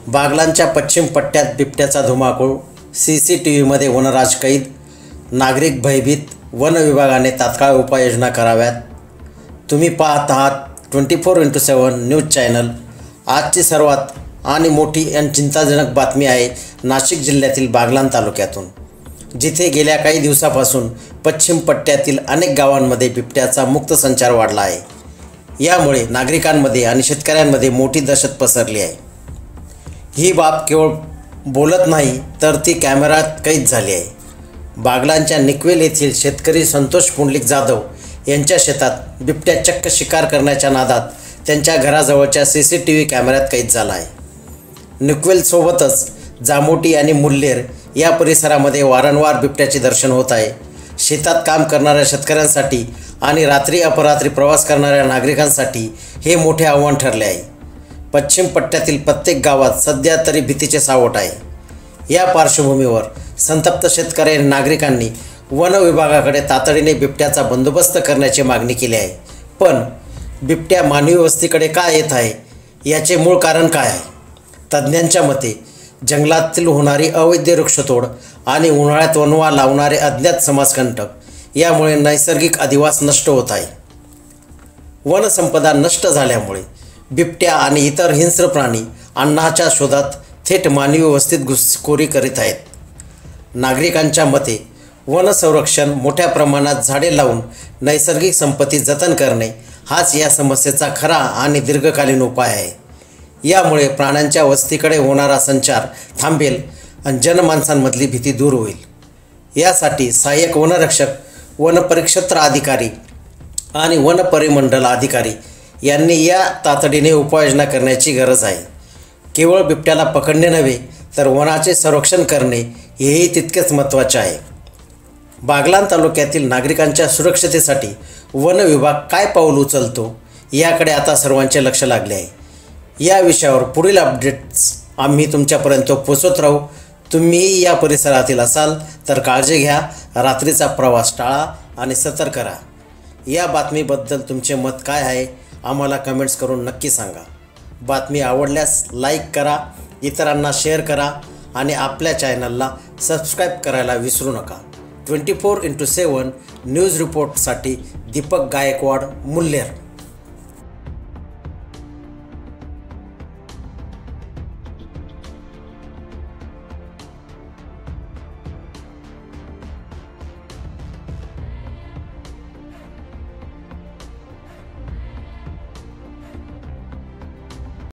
बागलांच्या पश्चिम पट्ट्यात बिबट्याचा धुमाकूळ, CCTVमध्ये वनराज कैद, नागरिक भयभीत, वन विभागाने तात्काळ उपाययोजना कराव्यात। तुम्ही पाहत आहात 24x7 न्यूज चॅनल। आजची सर्वात आणि मोठी आणि चिंताजनक बातमी आहे नाशिक जिल्ह्यातील बागलाण तालुक्यातून, जिथे गेल्या काही दिवसापासून पश्चिम पट्ट्यातील अनेक गावांमध्ये बिबट्याचा मुक्त संचार वाढला आहे। यामुळे नागरिकांमध्ये आणि शेतकऱ्यांमध्ये मोठी दहशत पसरली आहे। ही बाब केवळ बोलत नाही तर ती कॅमेऱ्यात कैद झाली आहे। बागलाणच्या निकवेल येथील शेतकरी संतोष पुंडलिक जाधव यांच्या शेतात बिबट्या चक्क शिकार करण्याच्या नादात त्यांच्या घराजवळच्या CCTV कॅमेऱ्यात कैद झाला आहे। निकवेलसोबतच जामोटी आणि मुल्हेर या परिसरामध्ये वारंवार बिबट्याचे दर्शन होत आहे। शेतात काम करणाऱ्या शेतकऱ्यांसाठी आणि रात्री अपरात्री प्रवास करणाऱ्या नागरिकांसाठी हे मोठे आव्हान ठरले आहे। पश्चिम पट्ट्यातील प्रत्येक गावात सध्या तरी भीतीचे सावट आहे। या पार्श्वभूमीवर संतप्त शेतकरी आणि नागरिकांनी वन विभागाकडे तातडीने बिबट्याचा बंदोबस्त करण्याची मागणी केली आहे। पण बिबट्या मानवी वस्तीकडे का येत आहे, याचे मूळ कारण काय आहे? तज्ज्ञांच्या मते जंगलातील होणारी अवैध वृक्षतोड आणि उन्हाळ्यात वणवा लावणारे अज्ञात समाजकंटक यामुळे नैसर्गिक अधिवास नष्ट होत आहे। वनसंपदा नष्ट झाल्यामुळे बिबट्या आणि इतर हिंस्र प्राणी अन्नाच्या शोधात थेट मानवी वस्तीत घुसखोरी करीत आहेत। नागरिकांच्या मते वन संरक्षण, मोठ्या प्रमाणात झाडे लावून नैसर्गिक संपत्ती जतन करणे हाच या समस्येचा खरा आणि दीर्घकालीन उपाय आहे। यामुळे प्राण्यांच्या वस्तीकडे होणारा संचार थांबेल आणि जनमानसांमधली भीती दूर होईल। यासाठी सहाय्यक वनरक्षक, वनपरिक्षेत्र अधिकारी आणि वनपरिमंडल अधिकारी यांनी या तातडीने उपाययोजना करण्याची गरज आहे। केवळ बिबट्याला पकडणे नव्हे तर वनाचे संरक्षण करणे हेही तितकेच महत्त्वाचे आहे। बागलाण तालुक्यातील नागरिकांच्या सुरक्षतेसाठी वन विभाग काय पाऊल उचलतो याकडे आता सर्वांचे लक्ष लागले आहे। या विषयावर पुढील अपडेट्स आम्ही तुमच्यापर्यंत पोहोचवत राहू। तुम्हीही या परिसरातील असाल तर काळजी घ्या, रात्रीचा प्रवास टाळा आणि सतर्क राहा। या बातमीबद्दल तुमचे मत काय आहे आम्हाला कमेंट्स करून नक्की सांगा। बातमी आवडल्यास लाईक करा, इतरांना शेअर करा आणि आपल्या चॅनलला सबस्क्राईब करायला विसरू नका। 24x7 न्यूज रिपोर्टसाठी दीपक गायकवाड, मुल्हेर।